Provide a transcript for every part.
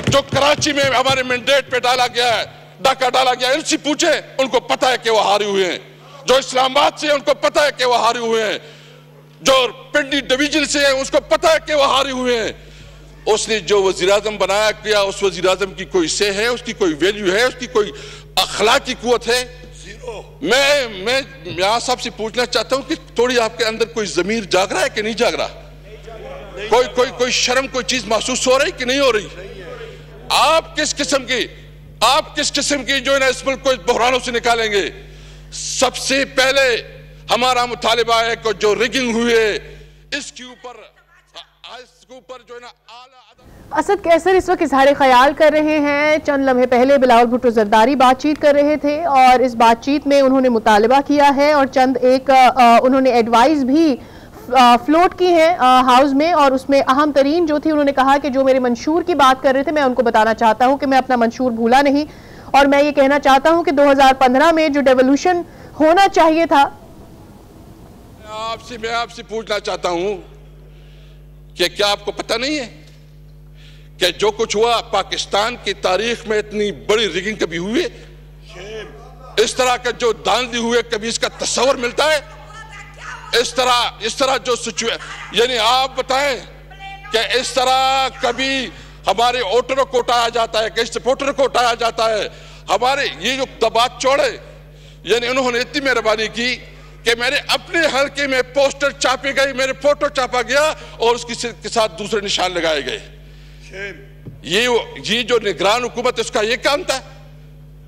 जो कराची में हमारे मैंडेट पे डाला गया है, डाका डाला गया, इनसे पूछे, उनको पता है कि वो हारे हुए हैं। जो इस्लामाबाद से उनको पता है कि वो हारे हुए हैं। जो पिंडी डिवीजन से है उसको पता है कि वो हारे हुए हैं। उसने जो वजीर आजम बनाया किया, उस वजीर आजम की कोई से है, उसकी कोई वैल्यू है, उसकी कोई अखलाकी कुव्वत है? मैं यहाँ साहब से पूछना चाहता हूँ कि थोड़ी आपके अंदर कोई जमीर जाग रहा है कि नहीं जाग रहा? कोई शर्म, कोई चीज महसूस हो रही कि नहीं हो रही? आप किस किस्म की जो है ना इस मुल्क को बहरानों से निकालेंगे? सबसे पहले हमारा मुतालिबा है कि जो रिगिंग हुई है इसके ऊपर जो है ना असद कैसर इस वक्त इजहार ख्याल कर रहे हैं। चंद लम्हे पहले बिलावल भुट्टो जरदारी बातचीत कर रहे थे और इस बातचीत में उन्होंने मुतालिबा किया है और चंद उन्होंने एडवाइस भी फ्लोट की है हाउस में, और उसमें अहम तरीन जो थी, उन्होंने कहा कि जो मेरे मंशूर की बात कर रहे थे, मैं उनको बताना चाहता हूं कि मैं अपना मंशूर भूला नहीं, और मैं ये कहना चाहता हूं कि 2015 में जो डेवोल्यूशन होना चाहिए था। मैं आपसे पूछना चाहता हूं कि क्या आपको पता नहीं है कि जो कुछ हुआ पाकिस्तान की तारीख में इतनी बड़ी रिगिंग कभी हुई है? इस तरह के जो धांधली हुए कभी इसका तस्वर मिलता है? इस तरह जो सिचुएशन, यानी आप बताएं कि इस तरह कभी हमारे वोटरों को उठाया जाता है, किस सपोर्टर को उठाया जाता है? हमारे ये जो दबात चौड़े, यानी उन्होंने इतनी मेहरबानी की कि मेरे अपने हल्के में पोस्टर छापे गए, मेरे फोटो छापा गया और उसके साथ दूसरे निशान लगाए गए। ये जो निगरान हुकूमत है उसका ये काम था।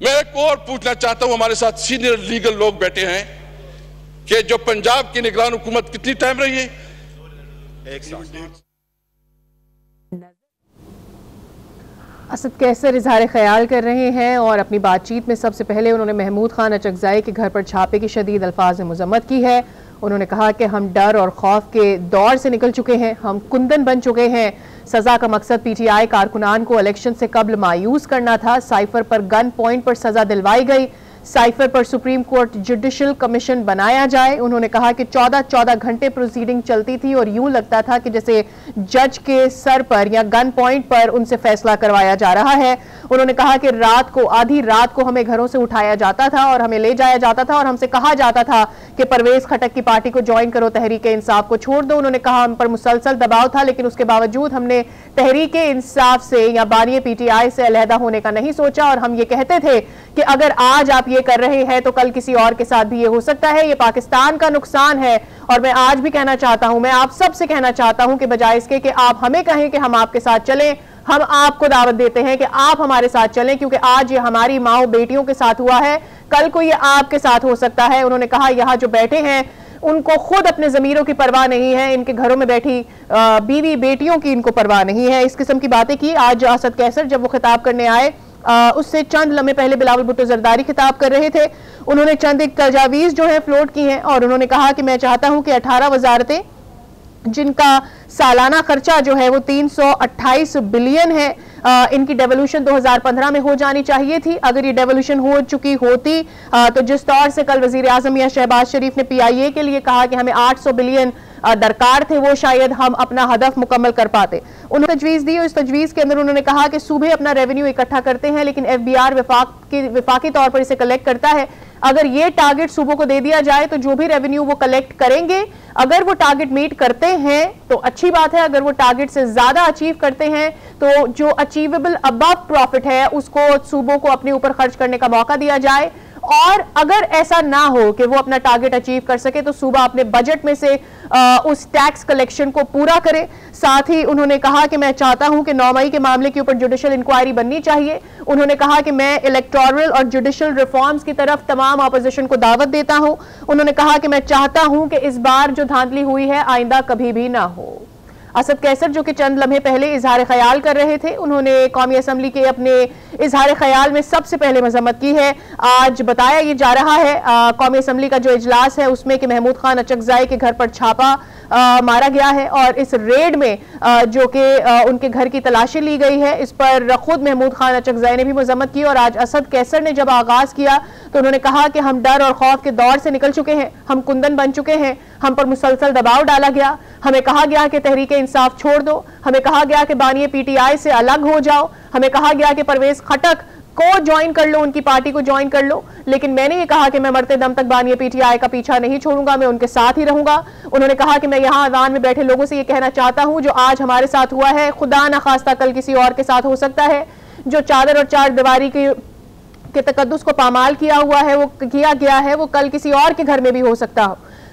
मैं एक और पूछना चाहता हूं, हमारे साथ सीनियर लीगल लोग बैठे हैं, कि जो पंजाब की निगरान हुकूमत कितनी टाइम रही है? 1 साल। असद कैसर इजहार ख्याल कर रहे हैं और अपनी बातचीत में सबसे पहले उन्होंने महमूद खान अचकज़ाई के घर पर छापे की शदीद अल्फाज में मज़म्मत की है। उन्होंने कहा कि हम डर और खौफ के दौर से निकल चुके हैं, हम कुंदन बन चुके हैं। सजा का मकसद पीटीआई कारकुनान को इलेक्शन से कबल मायूस करना था। साइफर पर गन पॉइंट पर सजा दिलवाई गई। साइफर पर सुप्रीम कोर्ट जुडिशल कमीशन बनाया जाए। उन्होंने कहा कि 14 घंटे प्रोसीडिंग चलती थी और यूं लगता था कि जैसे जज के सर पर या गन पॉइंट पर उनसे फैसला करवाया जा रहा है। उन्होंने कहा कि आधी रात को हमें घरों से उठाया जाता था और हमें ले जाया जाता था और हमसे कहा जाता था कि परवेज खटक की पार्टी को ज्वाइन करो, तहरीक इंसाफ को छोड़ दो। उन्होंने कहा हम पर मुसलसल दबाव था, लेकिन उसके बावजूद हमने तहरीक इंसाफ से या बानी पीटीआई से अलहदा होने का नहीं सोचा, और हम ये कहते थे कि अगर आज आप ये कर रहे हैं तो कल किसी और के साथ भी ये हो सकता है। ये पाकिस्तान का नुकसान है। और मैं आज भी कहना चाहता हूं, मैं आप सबसे कहना चाहता हूं कि बजाय इसके कि आप हमें कहें कि हम आपके साथ चलें, हम आपको दावत देते हैं कि आप हमारे साथ चलें, क्योंकि आज ये हमारी माओ बेटियों के साथ हुआ है, कल को ये आपके साथ हो सकता है। उन्होंने कहा यहाँ जो बैठे हैं उनको खुद अपने जमीरों की परवाह नहीं है, इनके घरों में बैठी बीवी बेटियों की इनको परवाह नहीं है। इस किस्म की बातें की आज असद कैसर जब वो खिताब करने आए। उससे चंद लम्हे पहले बिलावल भुट्टो जरदारी खिताब कर रहे थे। उन्होंने चंद एक तजावीज़ जो है फ्लोट की हैं और उन्होंने कहा कि मैं चाहता हूं कि 18 वजारतें जिनका सालाना खर्चा जो है वो 328 बिलियन है, इनकी डेवोल्यूशन 2015 में हो जानी चाहिए थी। अगर ये डेवोल्यूशन हो चुकी होती तो जिस तौर से कल वजीर आजम या शहबाज शरीफ ने PIA के लिए कहा कि हमें 800 बिलियन दरकार थे, वो शायद हम अपना हदफ मुकम्मल कर पाते। उन्होंने तजवीज़ दी और इस तजवीज़ के अंदर उन्होंने कहा कि सूबे अपना रेवेन्यू इकट्ठा करते हैं, लेकिन FBR विफाकी तौर पर इसे कलेक्ट करता है। अगर ये टारगेट सूबों को दे दिया जाए तो जो भी रेवेन्यू वो कलेक्ट करेंगे, अगर वो टारगेट मीट करते हैं तो अच्छी बात है, अगर वो टारगेट से ज्यादा अचीव करते हैं तो जो अचीवेबल अबव प्रॉफिट है उसको सूबों को अपने ऊपर खर्च करने का मौका दिया जाए। और अगर ऐसा ना हो कि वो अपना टारगेट अचीव कर सके तो सूबा अपने बजट में से उस टैक्स कलेक्शन को पूरा करे। साथ ही उन्होंने कहा कि मैं चाहता हूं कि 9 मई के मामले के ऊपर जुडिशल इंक्वायरी बननी चाहिए। उन्होंने कहा कि मैं इलेक्टोरल और जुडिशल रिफॉर्म्स की तरफ तमाम अपोजिशन को दावत देता हूं। उन्होंने कहा कि मैं चाहता हूं कि इस बार जो धांधली हुई है आइंदा कभी भी ना हो। असद कैसर जो कि चंद लम्हे पहले इजहार ख्याल कर रहे थे, उन्होंने कौमी असम्बली के अपने इजहार ख्याल में सबसे पहले मजम्मत की है। आज बताया ये जा रहा है कौमी असम्बली का जो इजलास है उसमें कि महमूद खान अचकज़ाई के घर पर छापा मारा गया है और इस रेड में जो कि उनके घर की तलाशी ली गई है, इस पर खुद महमूद खान अचकज़ाई ने भी मजम्मत की। और आज असद कैसर ने जब आगाज किया तो उन्होंने कहा कि हम डर और खौफ के दौर से निकल चुके हैं, हम कुंदन बन चुके हैं, हम पर मुसलसल दबाव डाला गया, हमें कहा गया कि तहरीक इंसाफ छोड़ दो। हमें कहा गया कि बानिए पीटीआई से अलग हो जाओ, हमें कहा गया कि परवेज खटक को ज्वाइन कर लो, उनकी पार्टी को ज्वाइन कर लो, लेकिन मैंने ये कहा कि मैं मरते दम तक बानिए पीटीआई का पीछा नहीं छोड़ूंगा, मैं उनके साथ ही रहूंगा। उन्होंने कहा कि मैं यहाँ अवान में बैठे लोगों से ये कहना चाहता हूं, जो आज हमारे साथ हुआ है खुदा ना खास्ता कल किसी और के साथ हो सकता है। जो चादर और चार दीवारी के तकद्दुस को पामाल किया हुआ है, वो किया गया है, वो कल किसी और के घर में भी हो सकता हो।